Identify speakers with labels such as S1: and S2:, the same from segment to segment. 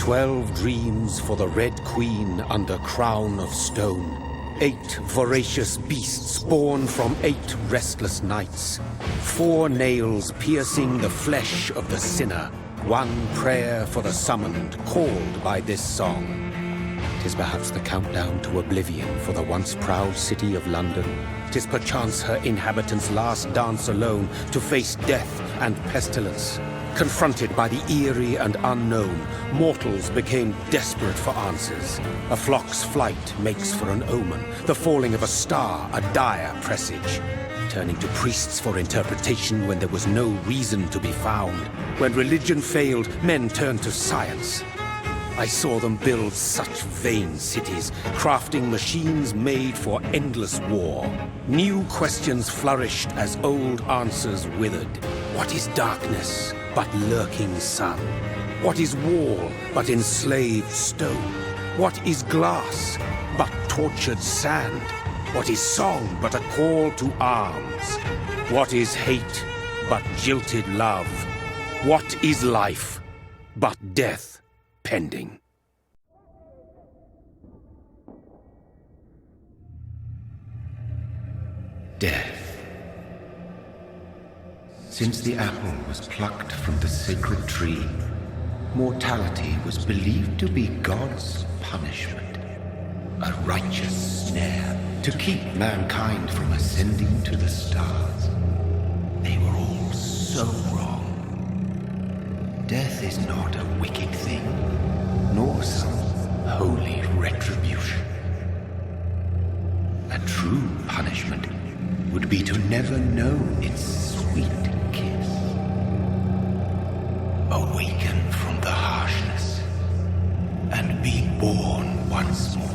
S1: 12 dreams for the Red Queen under crown of stone. 8 voracious beasts born from 8 restless nights. 4 nails piercing the flesh of the sinner. 1 prayer for the summoned, called by this song. 'Tis perhaps the countdown to oblivion for the once proud city of London. 'Tis perchance her inhabitants' last dance alone to face death and pestilence. Confronted by the eerie and unknown, mortals became desperate for answers. A flock's flight makes for an omen, the falling of a star a dire presage. Turning to priests for interpretation when there was no reason to be found. When religion failed, men turned to science. I saw them build such vain cities, crafting machines made for endless war. New questions flourished as old answers withered. What is darkness but lurking sun? What is wall but enslaved stone? What is glass but tortured sand? What is song but a call to arms? What is hate but jilted love? What is life but death pending?
S2: Death. Since the apple was plucked from the sacred tree, mortality was believed to be God's punishment, a righteous snare to keep mankind from ascending to the stars. They were all so wrong. Death is not a wicked thing, nor some holy retribution. A true punishment would be to never know its sweet kiss. Awaken from the harshness and be born once more.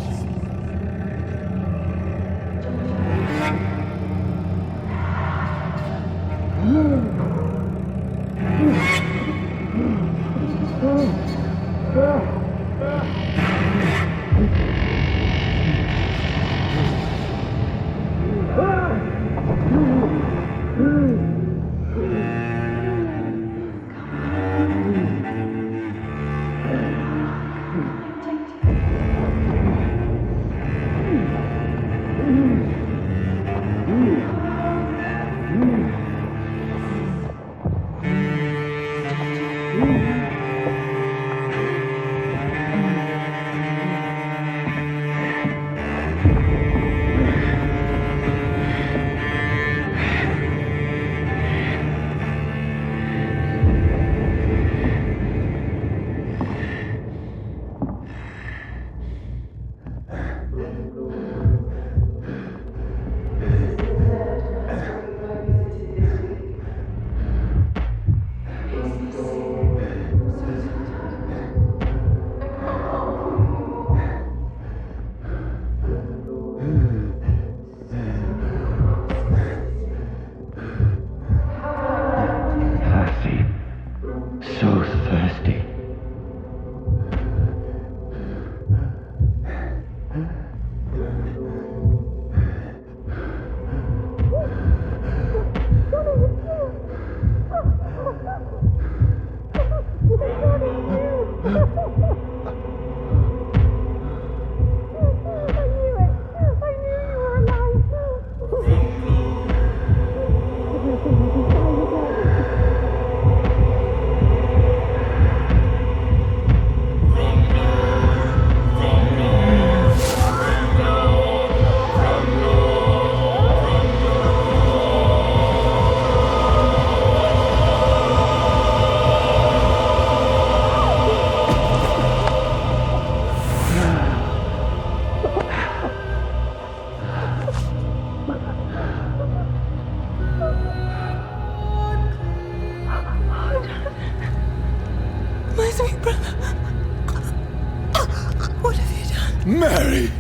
S3: Mary!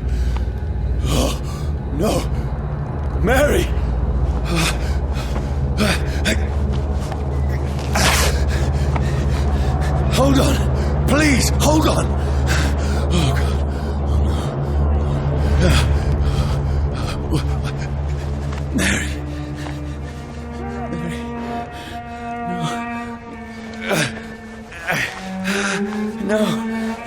S3: Oh, no! Mary! Hold on! Please, hold on! Oh, God. Oh, no. Mary. Mary. No. No.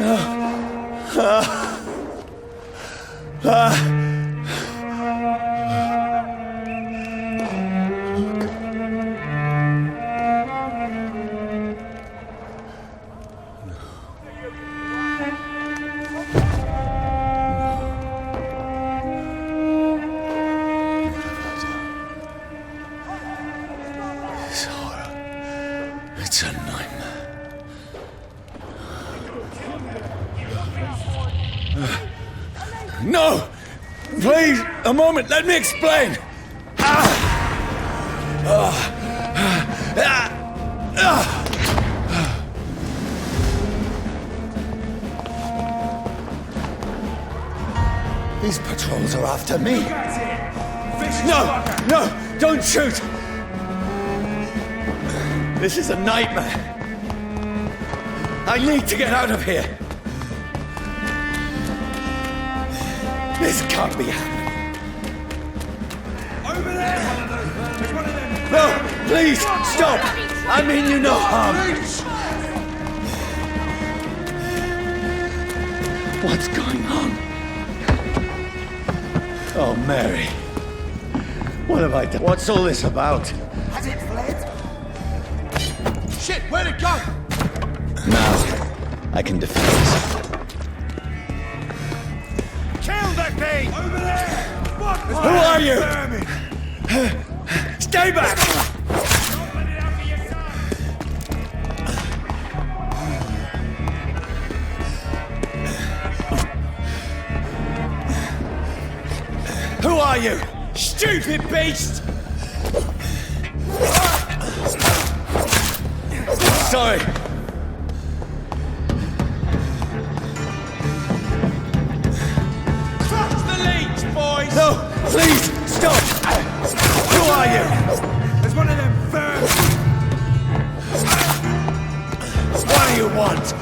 S3: This horror. It's a nightmare. No! Please, a moment, let me explain! These patrols are after me. No! No! Don't shoot! This is a nightmare. I need to get out of here. This can't be happening.
S4: Over there! There's one of them!
S3: No! Please! Stop! I mean you no harm. What's going on? Oh, Mary. What have I done? What's all this about?
S4: Has it fled? Shit, where'd it go?
S3: Now, I can defend this.
S4: Kill that thing! Over there! Fuck!
S3: Who are you? Stay back!
S4: Don't let it out for your son!
S3: Who are you? Stupid beast! Sorry.
S4: Touch the leech, boys!
S3: No, please, stop! Who are you?
S4: There's one of them firms!
S3: What do you want?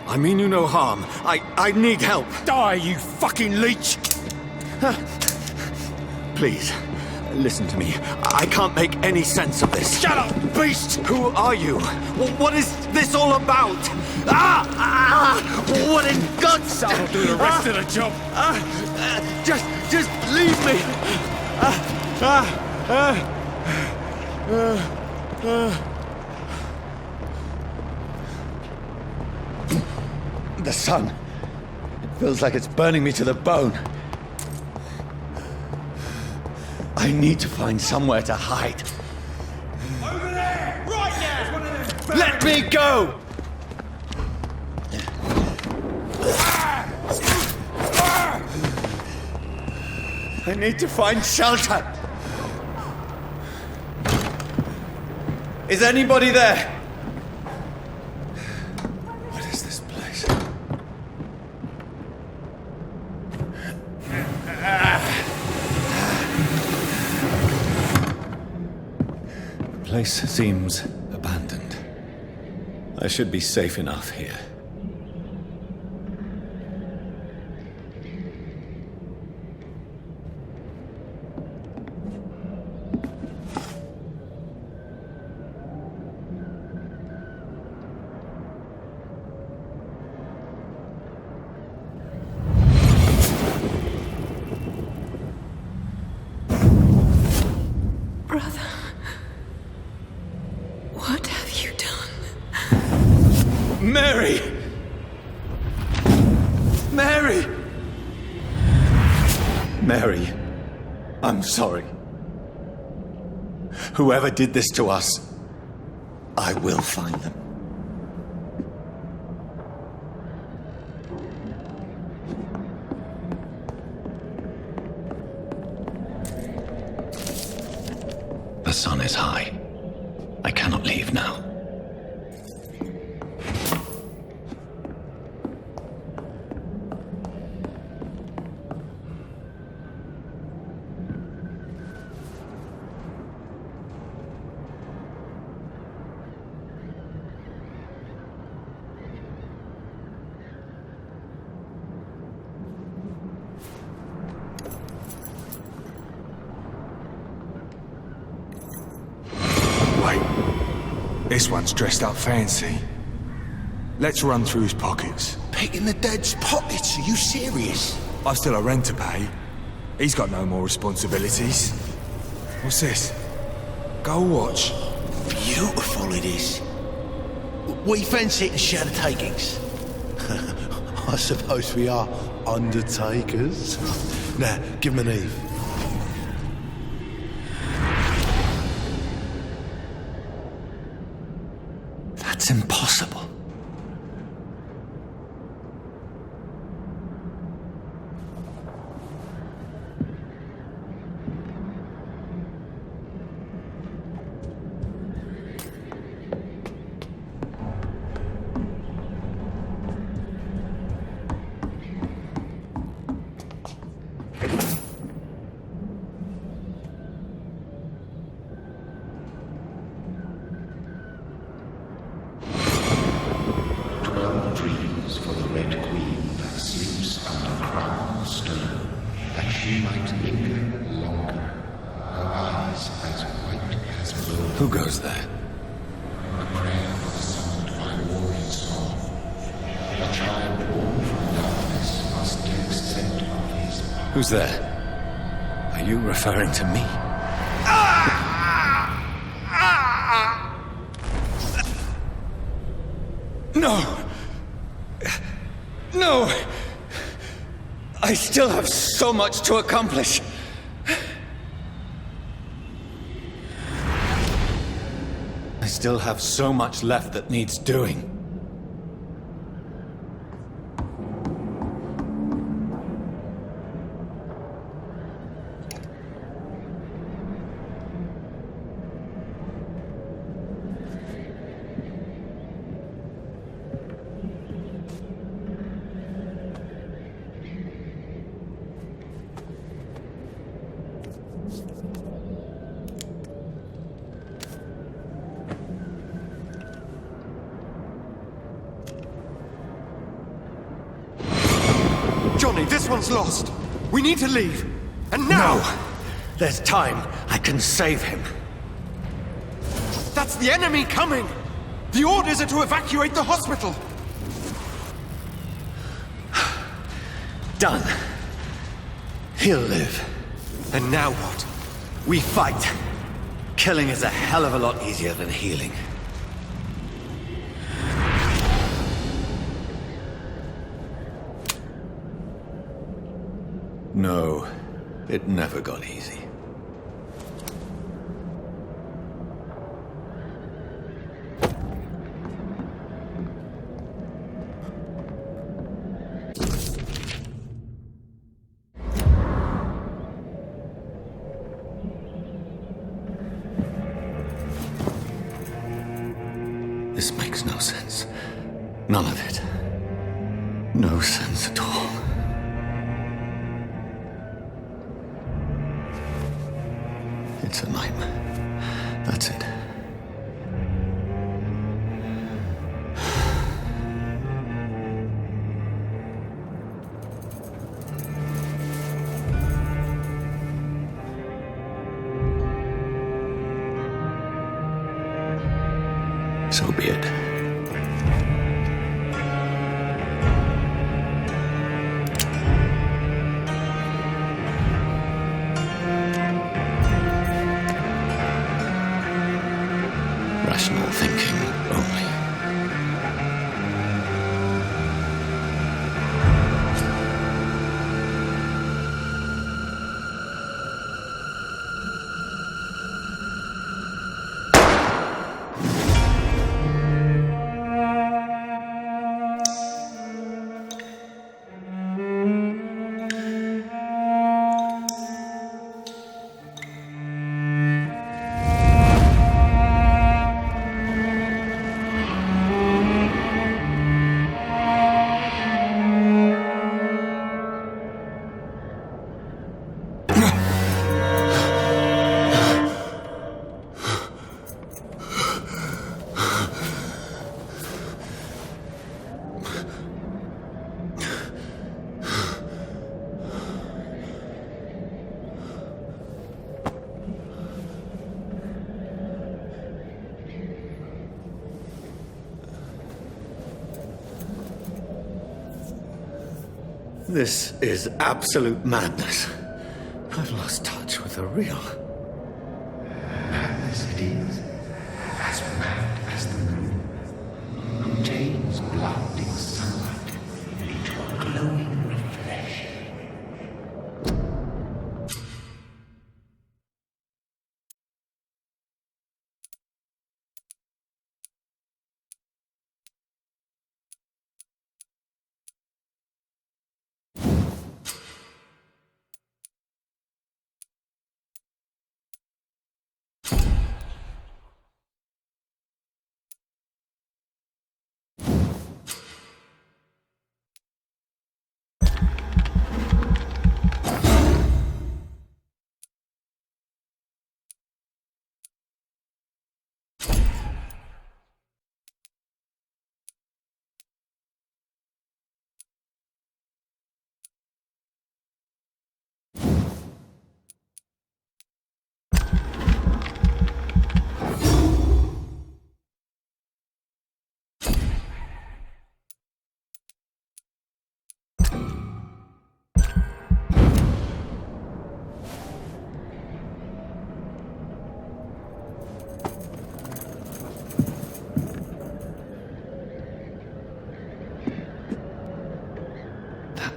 S3: I mean you no harm. I need help.
S4: Die, you fucking leech!
S3: Please, listen to me. I can't make any sense of this.
S4: Shut up, beast!
S3: Who are you? What is this all about? What in God's
S4: That'll do the rest of the job.
S3: Just leave me. The sun. It feels like it's burning me to the bone. I need to find somewhere to hide.
S4: Over there! Right now! There's one of them
S3: Let me go! I need to find shelter. Is anybody there? What is this place? The place seems abandoned. I should be safe enough here.
S5: Brother, what have you done?
S3: Mary! Mary! Mary, I'm sorry. Whoever did this to us, I will find them. The sun is high. I cannot leave now.
S5: This one's dressed up fancy. Let's run through his pockets.
S2: Picking the dead's pockets? Are you serious?
S5: I've still a rent to pay. He's got no more responsibilities. What's this? Go watch.
S2: Beautiful it is. We fancy it and share the takings. I suppose we are undertakers. Now, give him an Eve.
S3: That's impossible. Who goes there? Who's there? Are you referring to me? No! No! I still have so much to accomplish. I still have so much left that needs doing.
S6: Johnny, this one's lost. We need to leave. And now!
S3: No! There's time. I can save him.
S6: That's the enemy coming! The orders are to evacuate the hospital!
S3: Done. He'll live.
S6: And now what?
S3: We fight. Killing is a hell of a lot easier than healing. No, it never got easy. This makes no sense. None of it. No sense at all. It's a nightmare. That's it. So be it. Rational thinking only. This is absolute madness. I've lost touch with the real.
S2: Madness it is, as mad as the moon, who changes blinding sunlight into a glowing reflection.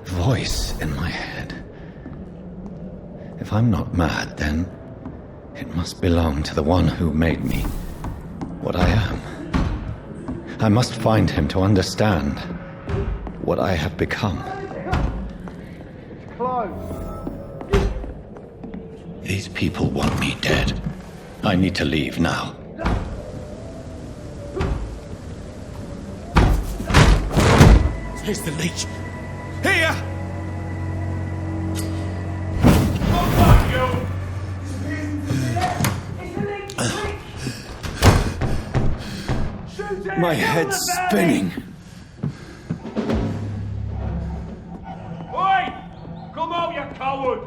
S3: Voice in my head. If I'm not mad, then it must belong to the one who made me what I am. I must find him to understand what I have become. These people want me dead. I need to leave now.
S6: Here's the leech. Here!
S3: My head's spinning.
S7: Oi! Come out, you coward!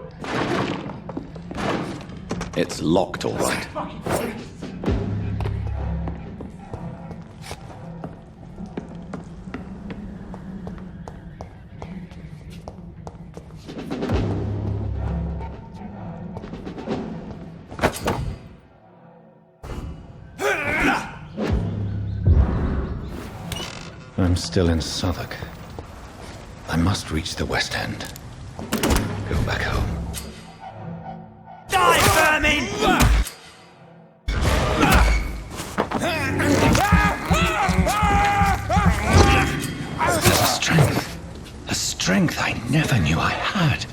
S3: It's locked, all right. I'm still in Southwark. I must reach the West End. Go back home.
S7: Die, vermin!
S3: There's a strength I never knew I had.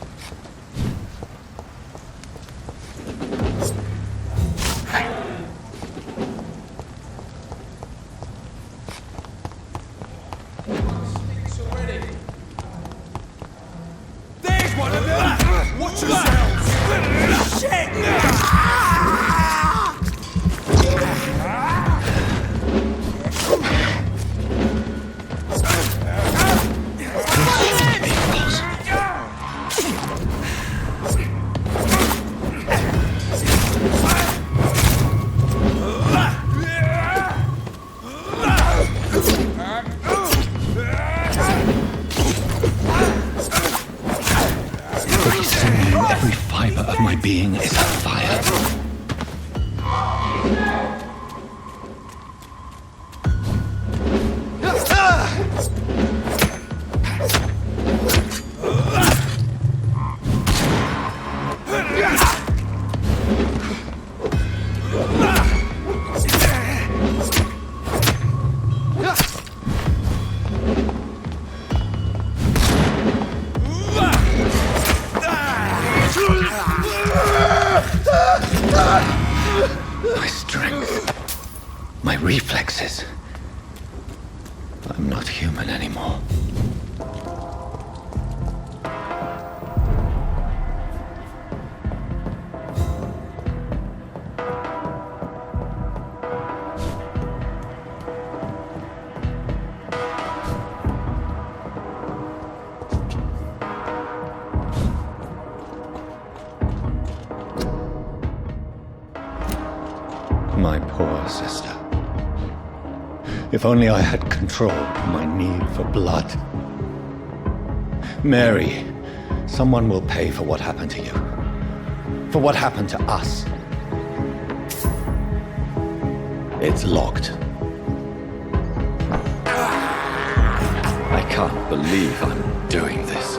S6: There's one of them! Watch yourselves! Shit!
S3: Every fiber of my being is afire. My strength, my reflexes. I'm not human anymore. My poor sister. If only I had controlled my need for blood. Mary, someone will pay for what happened to you. For what happened to us. It's locked. I can't believe I'm doing this.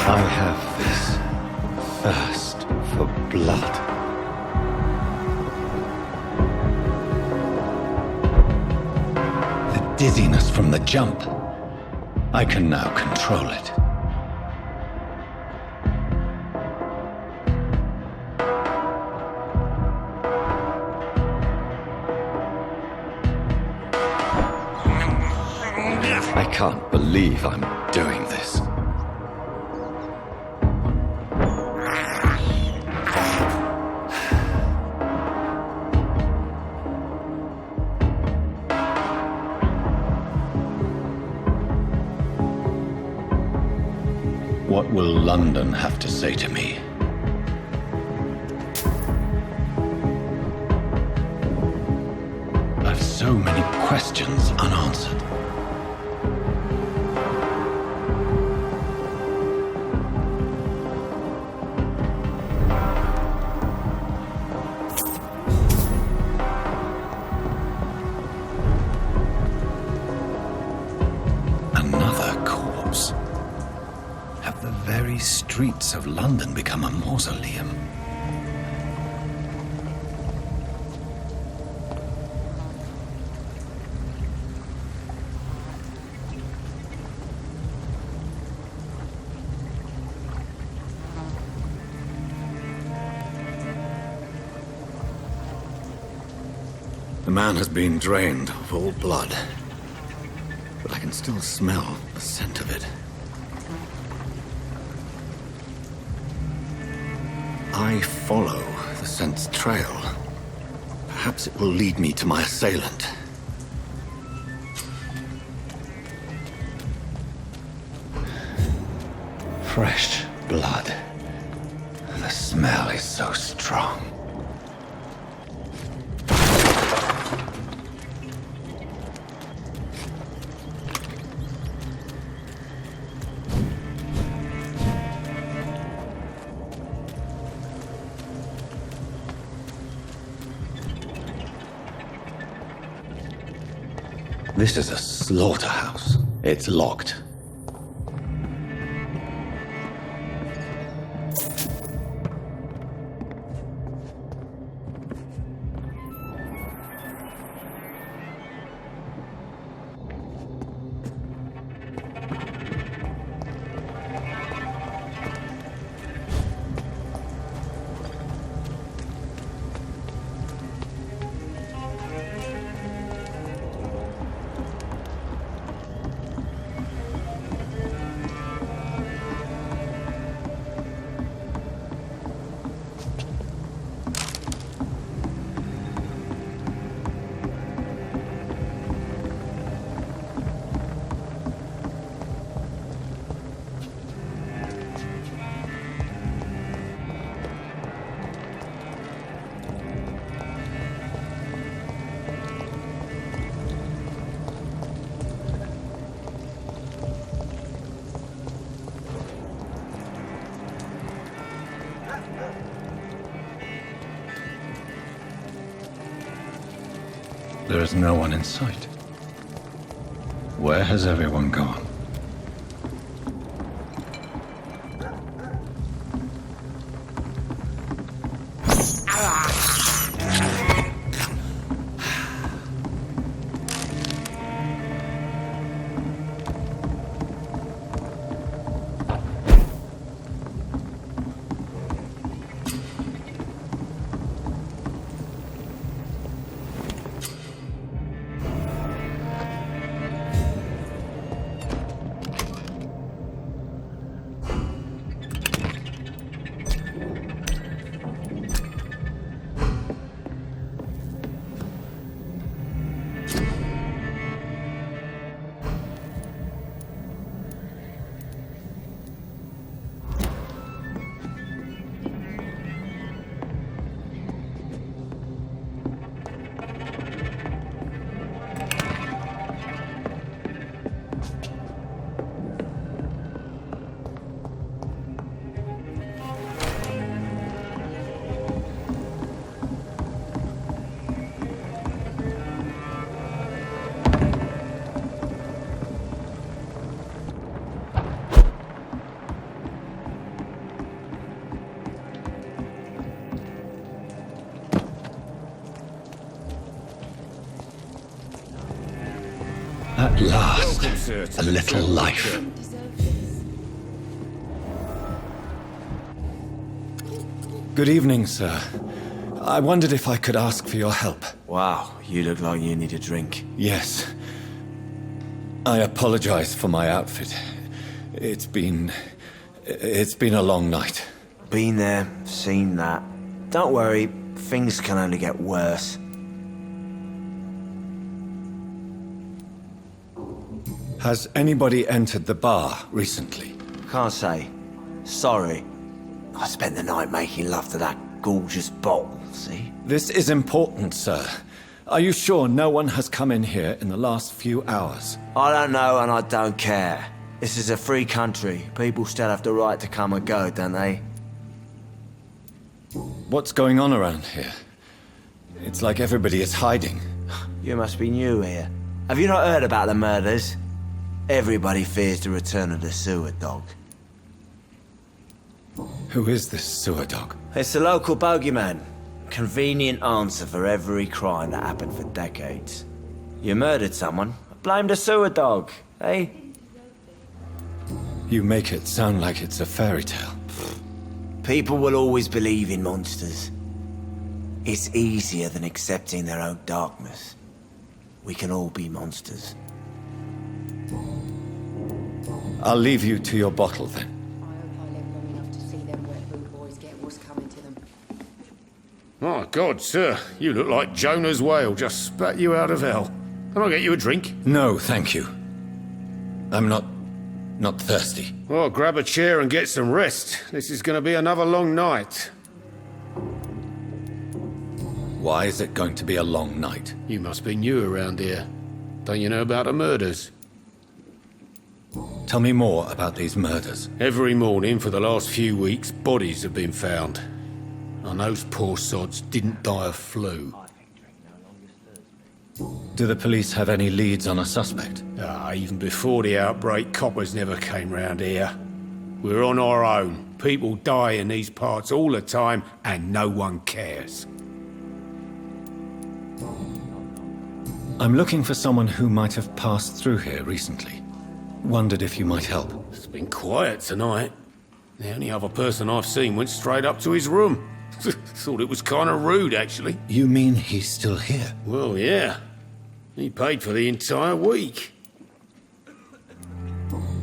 S3: I have this thirst for blood. The dizziness from the jump. I can now control it. I can't believe I'm doing this. What will London have to say to me? I've so many questions unanswered. Another corpse. Have the very streets of London become a mausoleum? The man has been drained of all blood, but I can still smell the scent of it. I follow the scent's trail. Perhaps it will lead me to my assailant. Fresh blood. The smell is so strong. This is a slaughterhouse. It's locked. There is no one in sight. Where has everyone gone? At last, a little life. Good evening, sir. I wondered if I could ask for your help.
S7: Wow, you look like you need a drink.
S3: Yes. I apologize for my outfit. It's been a long night.
S7: Been there, seen that. Don't worry, things can only get worse.
S3: Has anybody entered the bar recently?
S7: Can't say. Sorry. I spent the night making love to that gorgeous bottle, see?
S3: This is important, sir. Are you sure no one has come in here in the last few hours?
S7: I don't know and I don't care. This is a free country. People still have the right to come and go, don't they?
S3: What's going on around here? It's like everybody is hiding.
S7: You must be new here. Have you not heard about the murders? Everybody fears the return of the sewer dog.
S3: Who is this sewer dog?
S7: It's the local bogeyman. Convenient answer for every crime that happened for decades. You murdered someone, blame the sewer dog, eh?
S3: You make it sound like it's a fairy tale.
S7: People will always believe in monsters. It's easier than accepting their own darkness. We can all be monsters.
S3: I'll leave you to your bottle then.
S4: I hope I live long enough to see them wet boot boys get what's coming to them.
S1: My God, sir, you look like Jonah's whale just spat you out of hell. Can I get you a drink?
S3: No, thank you. I'm not thirsty.
S1: Well, grab a chair and get some rest. This is going to be another long night.
S3: Why is it going to be a long night?
S1: You must be new around here. Don't you know about the murders?
S3: Tell me more about these murders.
S1: Every morning for the last few weeks, bodies have been found. And those poor sods didn't die of flu.
S3: Do the police have any leads on a suspect?
S1: Even before the outbreak, coppers never came round here. We're on our own. People die in these parts all the time, and no one cares.
S3: I'm looking for someone who might have passed through here recently. Wondered if you might help.
S1: It's been quiet tonight. The only other person I've seen went straight up to his room. Thought it was kind of rude, actually.
S3: You mean he's still here?
S1: Well, yeah. He paid for the entire week.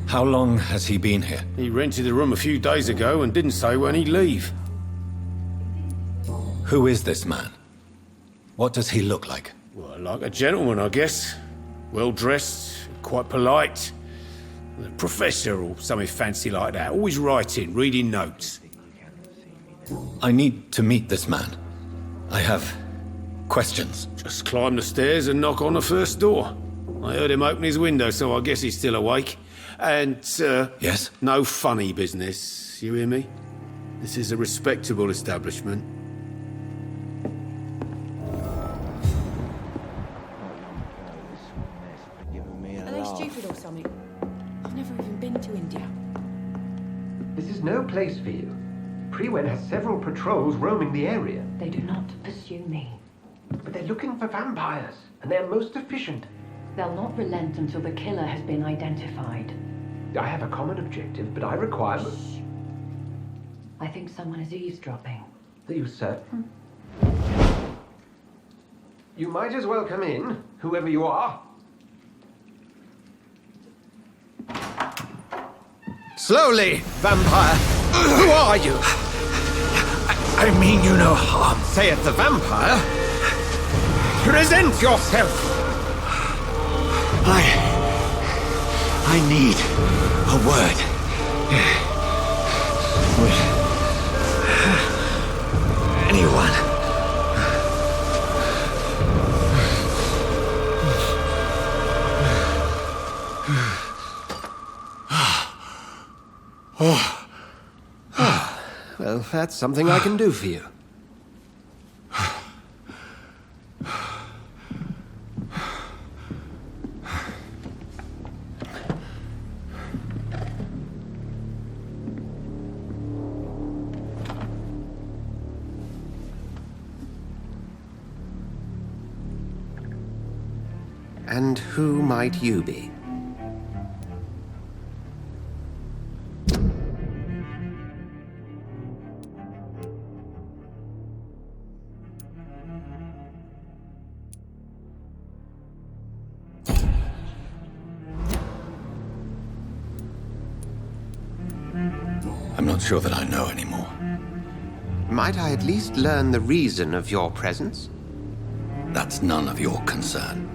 S3: How long has he been here?
S1: He rented the room a few days ago and didn't say when he'd leave.
S3: Who is this man? What does he look like?
S1: Well, like a gentleman, I guess. Well-dressed, quite polite. A professor or something fancy like that. Always writing, reading notes.
S3: I need to meet this man. I have questions.
S1: Just climb the stairs and knock on the first door. I heard him open his window, so I guess he's still awake. And,
S3: Yes?
S1: no funny business. You hear me? This is a respectable establishment.
S4: Are they stupid or something? I've never even been to India.
S8: This is no place for you. Prewen has several patrols roaming the area.
S9: They do not pursue me.
S8: But they're looking for vampires, and they're most efficient.
S9: They'll not relent until the killer has been identified.
S8: I have a common objective, but I require...
S9: I think someone is eavesdropping.
S8: Are you certain? You might as well come in, whoever you are.
S2: Slowly, vampire! Who are you? I mean you no harm, saith the vampire. Present yourself! I need a word. With anyone.
S8: Well, that's something I can do for you. And who might you be?
S3: I'm not sure that I know anymore.
S8: Might I at least learn the reason of your presence?
S3: That's none of your concern.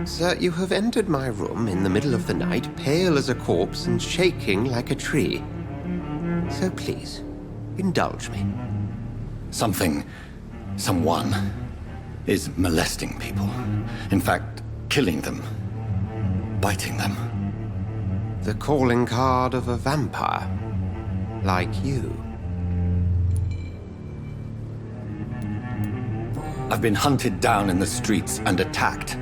S8: Sir, you have entered my room in the middle of the night, pale as a corpse and shaking like a tree. So please, indulge me.
S3: Someone is molesting people. In fact, killing them. Biting them.
S8: The calling card of a vampire. Like you.
S3: I've been hunted down in the streets and attacked.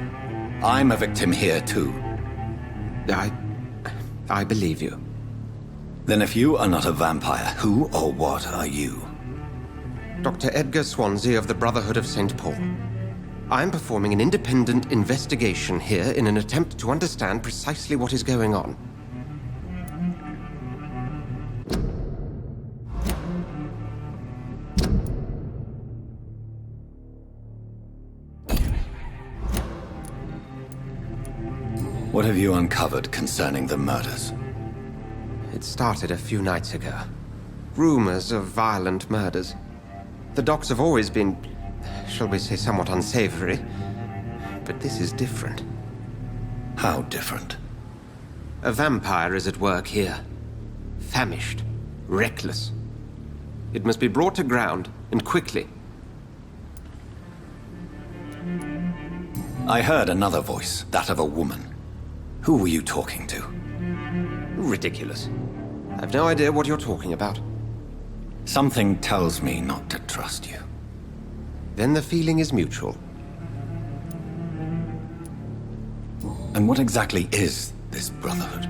S3: I'm a victim here, too.
S8: I believe you.
S3: Then if you are not a vampire, who or what are you?
S8: Dr. Edgar Swansea of the Brotherhood of St. Paul. I'm performing an independent investigation here in an attempt to understand precisely what is going on.
S3: What have you uncovered concerning the murders?
S8: It started a few nights ago. Rumors of violent murders. The docks have always been, shall we say, somewhat unsavory. But this is different.
S3: How different?
S8: A vampire is at work here. Famished. Reckless. It must be brought to ground, and quickly.
S3: I heard another voice, that of a woman. Who were you talking to?
S8: Ridiculous. I've no idea what you're talking about.
S3: Something tells me not to trust you.
S8: Then the feeling is mutual.
S3: And what exactly is this Brotherhood?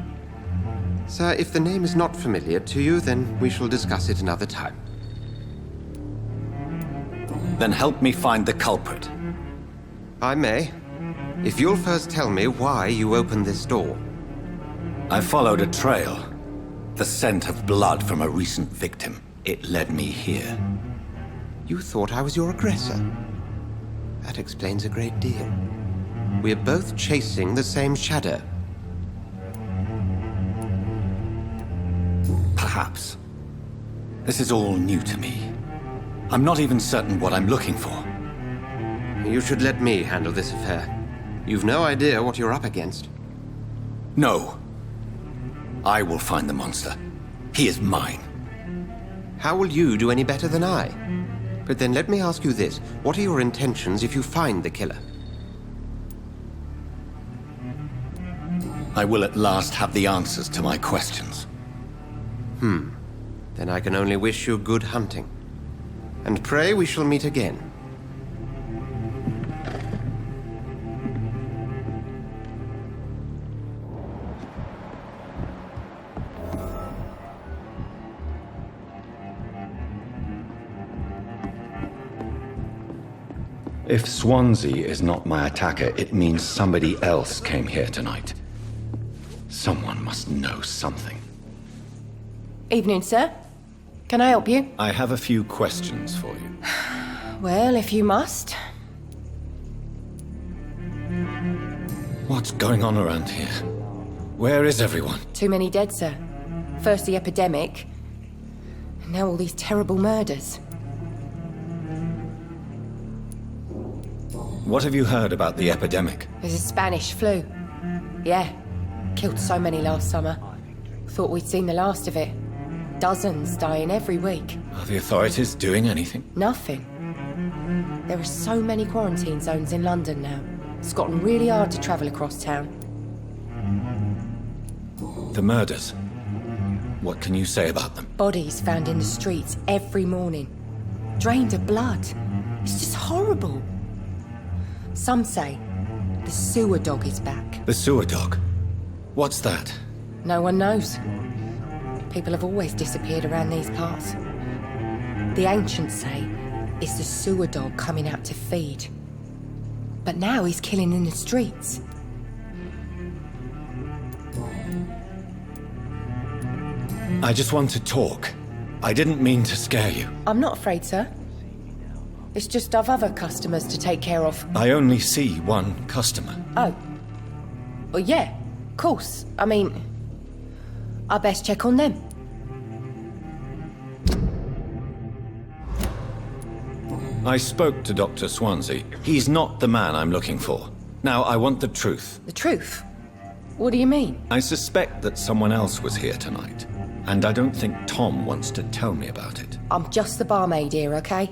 S8: Sir, if the name is not familiar to you, then we shall discuss it another time.
S3: Then help me find the culprit.
S8: I may. If you'll first tell me why you opened this door.
S3: I followed a trail. The scent of blood from a recent victim. It led me here.
S8: You thought I was your aggressor. That explains a great deal. We're both chasing the same shadow.
S3: Perhaps. This is all new to me. I'm not even certain what I'm looking for.
S8: You should let me handle this affair. You've no idea what you're up against.
S3: No. I will find the monster. He is mine.
S8: How will you do any better than I? But then let me ask you this. What are your intentions if you find the killer?
S3: I will at last have the answers to my questions.
S8: Then I can only wish you good hunting. And pray we shall meet again.
S3: If Swansea is not my attacker, it means somebody else came here tonight. Someone must know something.
S4: Evening, sir. Can I help you?
S3: I have a few questions for you.
S4: Well, if you must.
S3: What's going on around here? Where is everyone?
S4: Too many dead, sir. First the epidemic, and now all these terrible murders.
S3: What have you heard about the epidemic?
S4: There's a Spanish flu. Yeah. Killed so many last summer. Thought we'd seen the last of it. Dozens dying every week.
S3: Are the authorities doing anything?
S4: Nothing. There are so many quarantine zones in London now. It's gotten really hard to travel across town.
S3: The murders. What can you say about them?
S4: Bodies found in the streets every morning. Drained of blood. It's just horrible. Some say the sewer dog is back.
S3: The sewer dog? What's that?
S4: No one knows. People have always disappeared around these parts. The ancients say it's the sewer dog coming out to feed. But now he's killing in the streets.
S3: I just want to talk. I didn't mean to scare you.
S4: I'm not afraid, sir. It's just I've other customers to take care of.
S3: I only see one customer.
S4: Oh. Well, yeah, of course. I mean, I best check on them.
S3: I spoke to Dr. Swansea. He's not the man I'm looking for. Now, I want the truth.
S4: The truth? What do you mean?
S3: I suspect that someone else was here tonight, and I don't think Tom wants to tell me about it.
S4: I'm just the barmaid here, okay?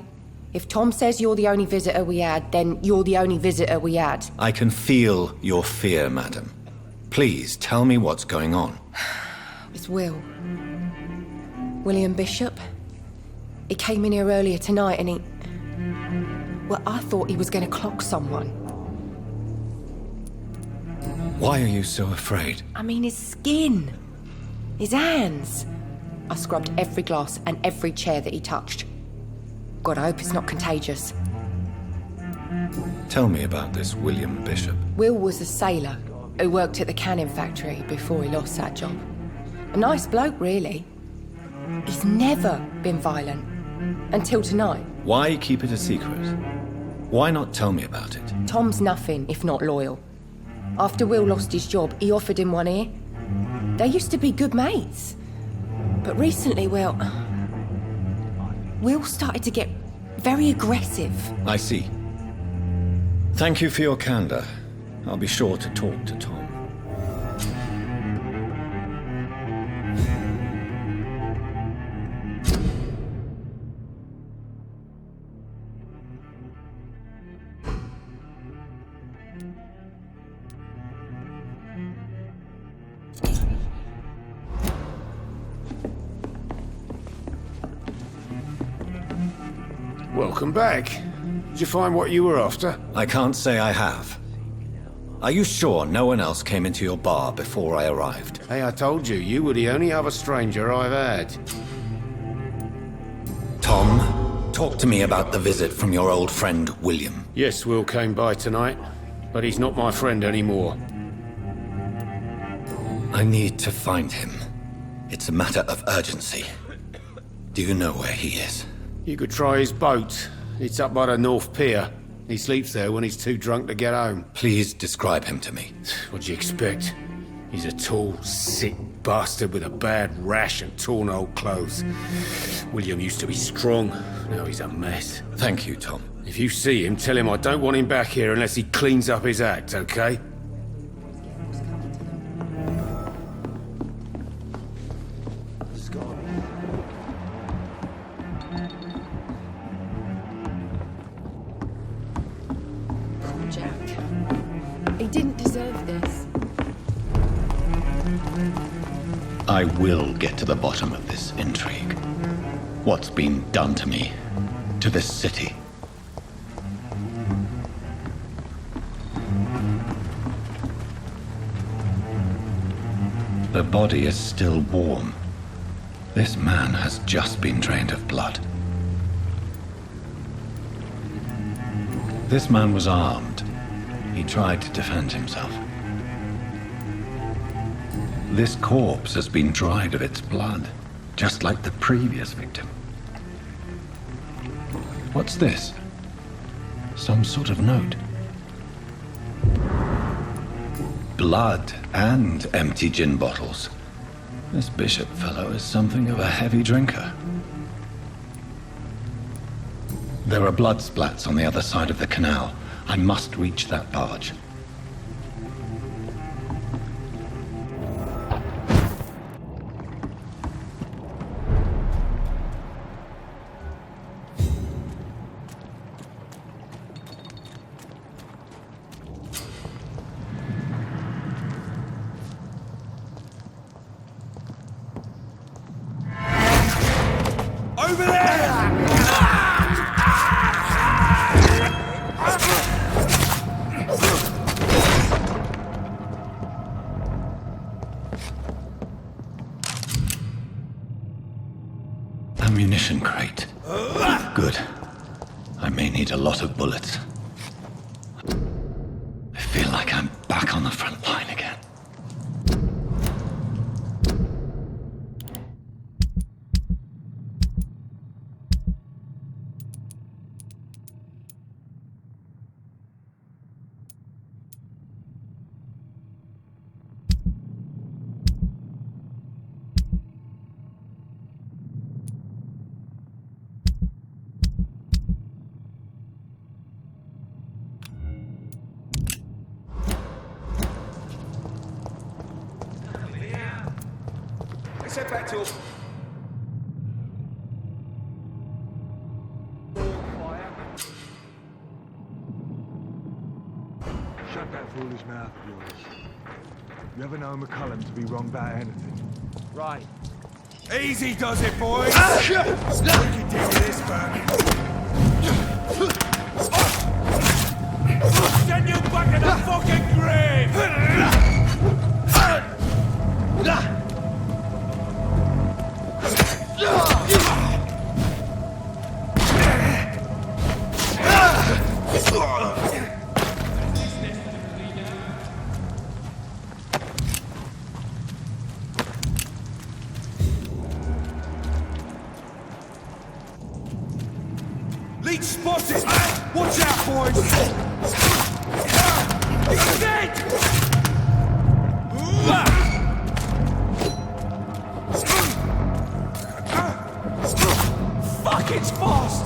S4: If Tom says you're the only visitor we had, then you're the only visitor we had.
S3: I can feel your fear, madam. Please, tell me what's going on.
S4: It's Will. William Bishop. He came in here earlier tonight and he... Well, I thought he was going to clock someone.
S3: Why are you so afraid?
S4: I mean, his skin. His hands. I scrubbed every glass and every chair that he touched. God, I hope it's not contagious.
S3: Tell me about this William Bishop.
S4: Will was a sailor who worked at the cannon factory before he lost that job. A nice bloke, really. He's never been violent. Until tonight.
S3: Why keep it a secret? Why not tell me about it?
S4: Tom's nothing if not loyal. After Will lost his job, he offered him one ear. They used to be good mates. But recently, well... Will started to get very aggressive.
S3: I see. Thank you for your candor. I'll be sure to talk to Tom.
S10: Welcome back. Did you find what you were after?
S3: I can't say I have. Are you sure no one else came into your bar before I arrived?
S10: Hey, I told you, you were the only other stranger I've had.
S3: Tom, talk to me about the visit from your old friend, William.
S10: Yes, Will came by tonight, but he's not my friend anymore.
S3: I need to find him. It's a matter of urgency. Do you know where he is?
S10: You could try his boat. It's up by the North Pier. He sleeps there when he's too drunk to get home.
S3: Please describe him to me.
S10: What do you expect? He's a tall, sick bastard with a bad rash and torn old clothes. William used to be strong. Now he's a mess.
S3: Thank you, Tom.
S10: If you see him, tell him I don't want him back here unless he cleans up his act, okay?
S4: He didn't deserve this.
S3: I will get to the bottom of this intrigue. What's been done to me, to this city. The body is still warm. This man has just been drained of blood. This man was armed. He tried to defend himself. This corpse has been dried of its blood, just like the previous victim. What's this? Some sort of note. Blood and empty gin bottles. This Bishop fellow is something of a heavy drinker. There are blood splats on the other side of the canal. I must reach that barge.
S6: Over there!
S3: Ammunition crate. Good. I may need a lot of bullets. feel like I'm back on the front line again.
S6: Let's head back to...
S11: Shut that foolish mouth of yours. You ever know McCullum to be wrong about anything?
S6: Right. Easy does it, boys! We can deal with this, Send you back to the fucking grave! Leech spotted! Watch out, boys! He's dead! Fuck, it's fast!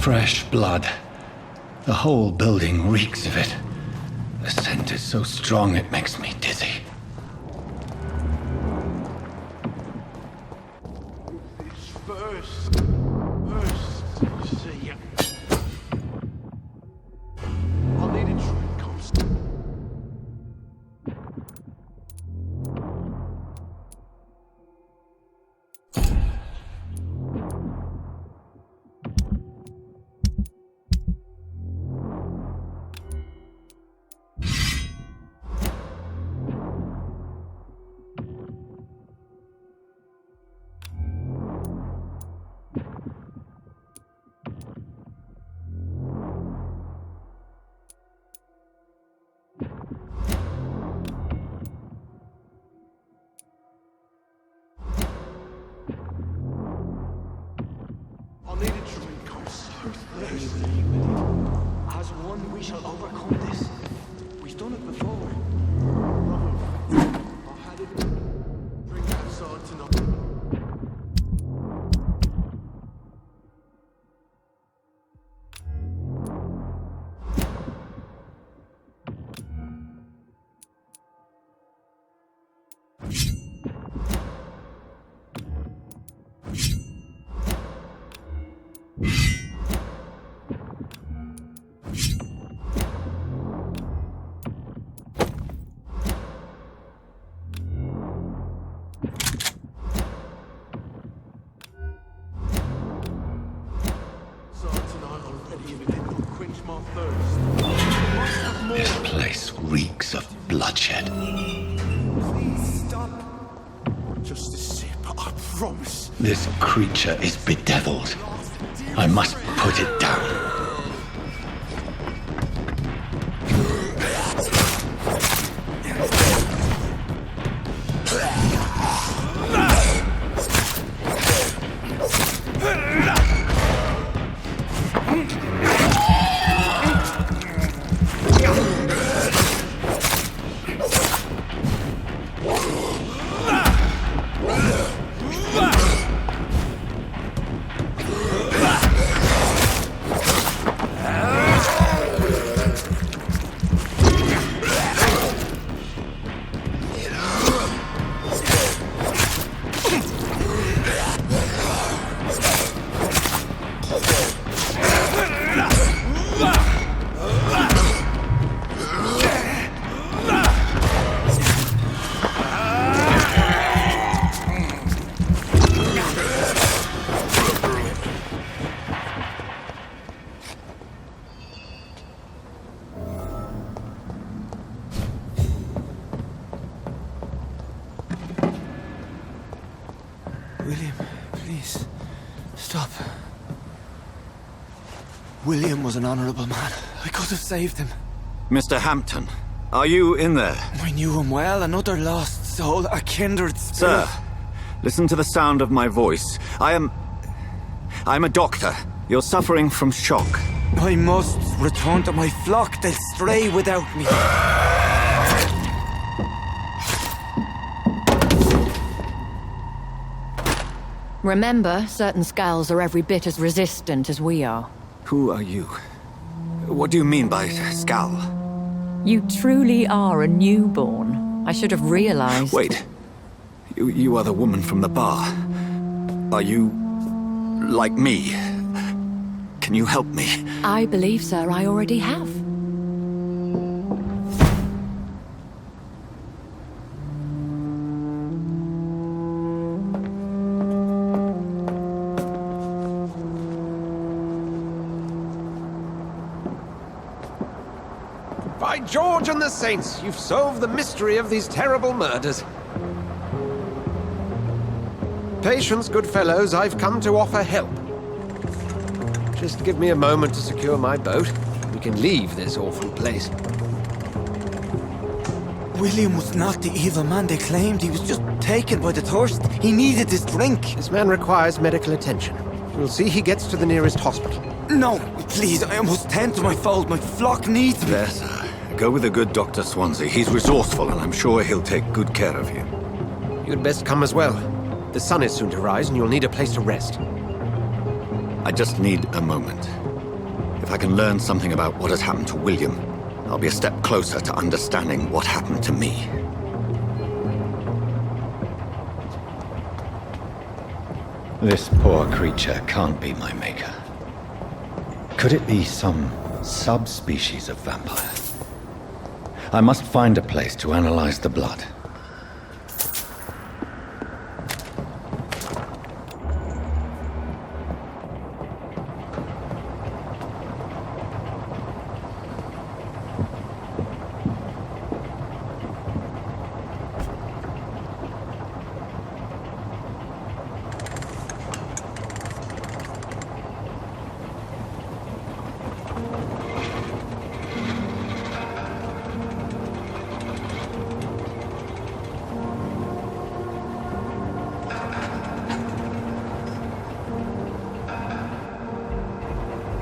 S3: Fresh blood. The whole building reeks of it. The scent is so strong it makes me dizzy.
S11: First, you see, I'll need a drink, Constable. I need a drink, I'm so thirsty. As
S7: as one, we shall overcome this. We've done it before.
S6: I had it. Bring that sword tonight.
S3: This place reeks of bloodshed.
S6: Please stop. Just a sip, I promise.
S3: This creature is bedeviled. I must put it down.
S7: William, please, stop. William was an honourable man. I could have saved him.
S3: Mr. Hampton, are you in there?
S7: I knew him well, another lost soul, a kindred spirit.
S3: Sir, listen to the sound of my voice. I'm a doctor. You're suffering from shock.
S7: I must return to my flock. They'll stray without me.
S9: Remember, certain skulls are every bit as resistant as we are.
S3: Who are you? What do you mean by skull?
S9: You truly are a newborn. I should have realized.
S3: Wait. You are the woman from the bar. Are you like me? Can you help me?
S9: I believe, sir, I already have.
S8: By George and the Saints, you've solved the mystery of these terrible murders. Patience, good fellows, I've come to offer help. Just give me a moment to secure my boat. We can leave this awful place.
S7: William was not the evil man they claimed. He was just taken by the thirst. He needed this drink.
S8: This man requires medical attention. We'll see he gets to the nearest hospital.
S7: No, please, I must tend to my fold. My flock needs me.
S3: There, sir. Go with the good Dr. Swansea. He's resourceful, and I'm sure he'll take good care of you.
S8: You'd best come as well. The sun is soon to rise, and you'll need a place to rest.
S3: I just need a moment. If I can learn something about what has happened to William, I'll be a step closer to understanding what happened to me. This poor creature can't be my maker. Could it be some subspecies of vampire? I must find a place to analyze the blood.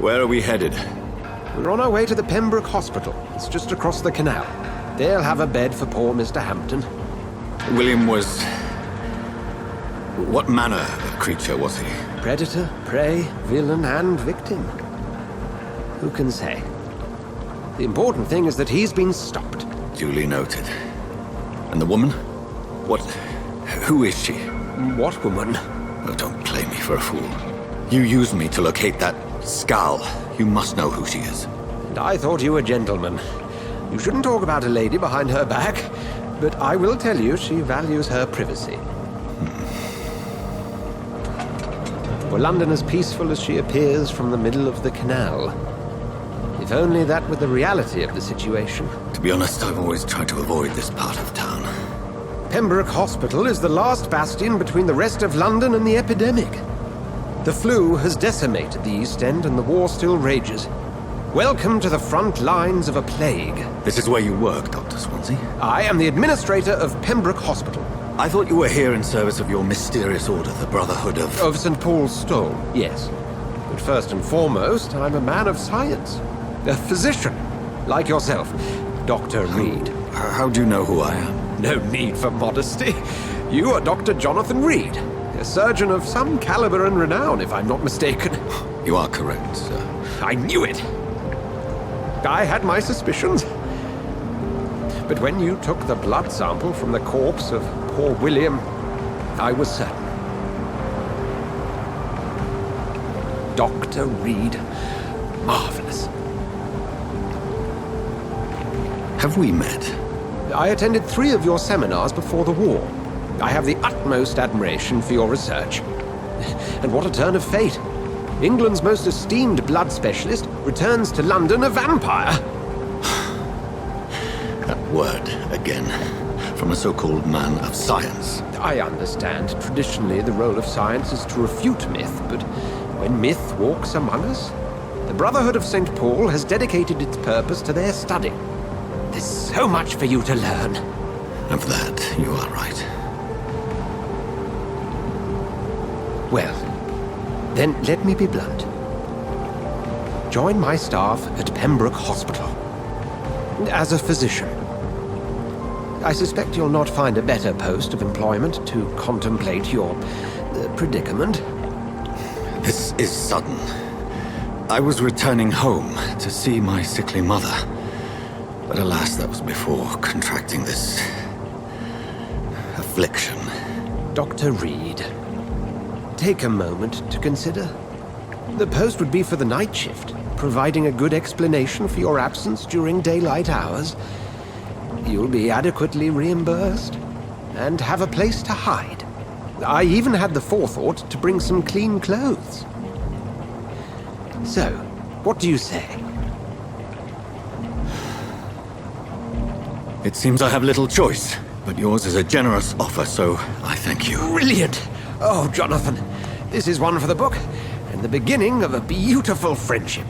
S3: Where are we headed?
S8: We're on our way to the Pembroke Hospital. It's just across the canal. They'll have a bed for poor Mr. Hampton.
S3: William was... What manner of creature was he?
S8: Predator, prey, villain, and victim. Who can say? The important thing is that he's been stopped.
S3: Duly noted. And the woman? What... who is she?
S8: What woman?
S3: Oh, don't play me for a fool. You used me to locate that skull. You must know who she is.
S8: And I thought you a gentleman. You shouldn't talk about a lady behind her back, but I will tell you she values her privacy. Were London as peaceful as she appears from the middle of the canal? If only that were the reality of the situation.
S3: To be honest, I've always tried to avoid this part of town.
S8: Pembroke Hospital is the last bastion between the rest of London and the epidemic. The flu has decimated the East End and the war still rages. Welcome to the front lines of a plague.
S3: This is where you work, Dr. Swansea?
S8: I am the administrator of Pembroke Hospital.
S3: I thought you were here in service of your mysterious order, the Brotherhood of...
S8: Of St. Paul's Stone, yes. But first and foremost, I'm a man of science. A physician, like yourself, Dr. Reed.
S3: How do you know who I am?
S8: No need for modesty. You are Dr. Jonathan Reed, a surgeon of some caliber and renown, if I'm not mistaken.
S3: You are correct, sir.
S8: I knew it! I had my suspicions. But when you took the blood sample from the corpse of poor William, I was certain. Dr. Reed. Marvelous.
S3: Have we met?
S8: I attended 3 of your seminars before the war. I have the utmost admiration for your research. And what a turn of fate. England's most esteemed blood specialist returns to London a vampire.
S3: That word, again, from a so-called man of science.
S8: I understand. Traditionally, the role of science is to refute myth, but when myth walks among us, the Brotherhood of St. Paul has dedicated its purpose to their study. There's so much for you to learn.
S3: Of that, you are right.
S8: Well, then let me be blunt. Join my staff at Pembroke Hospital. As a physician. I suspect you'll not find a better post of employment to contemplate your predicament.
S3: This is sudden. I was returning home to see my sickly mother. But alas, that was before contracting this... affliction.
S8: Dr. Reed, take a moment to consider. The post would be for the night shift, providing a good explanation for your absence during daylight hours. You'll be adequately reimbursed, and have a place to hide. I even had the forethought to bring some clean clothes. So, what do you say?
S3: It seems I have little choice, but yours is a generous offer, so I thank you.
S8: Brilliant! Oh, Jonathan, this is one for the book, and the beginning of a beautiful friendship.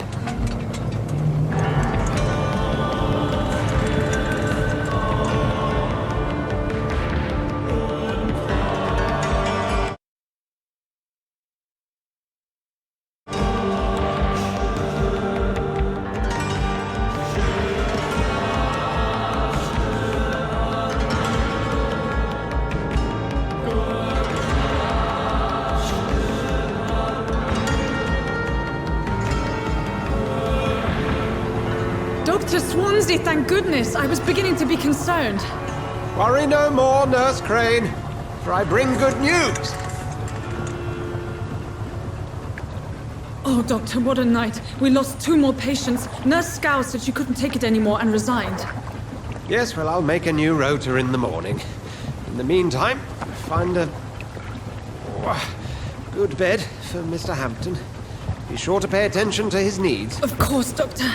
S12: Dr. Swansea, thank goodness. I was beginning to be concerned.
S8: Worry no more, Nurse Crane, for I bring good news.
S12: Oh, Doctor, what a night. We lost 2 more patients. Nurse Scow said she couldn't take it anymore and resigned.
S8: Yes, well, I'll make a new rota in the morning. In the meantime, find a good bed for Mr. Hampton. Be sure to pay attention to his needs.
S12: Of course, Doctor.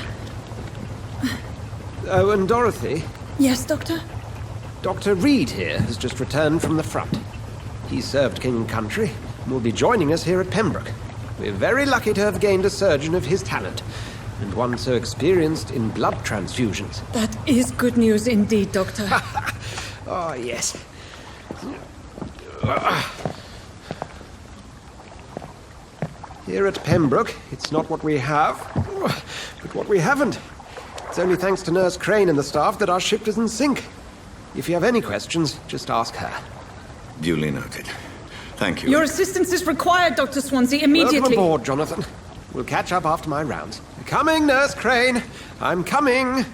S8: Oh, and Dorothy?
S12: Yes, Doctor?
S8: Dr. Reed here has just returned from the front. He served King and Country and will be joining us here at Pembroke. We're very lucky to have gained a surgeon of his talent, and one so experienced in blood transfusions.
S12: That is good news indeed, Doctor.
S8: Oh, yes. Here at Pembroke, it's not what we have, but what we haven't. It's only thanks to Nurse Crane and the staff that our ship doesn't sink. If you have any questions, just ask her.
S13: Duly noted. Thank you.
S12: Your assistance is required, Dr. Swansea, immediately.
S8: Welcome aboard, Jonathan. We'll catch up after my rounds. Coming, Nurse Crane. I'm coming.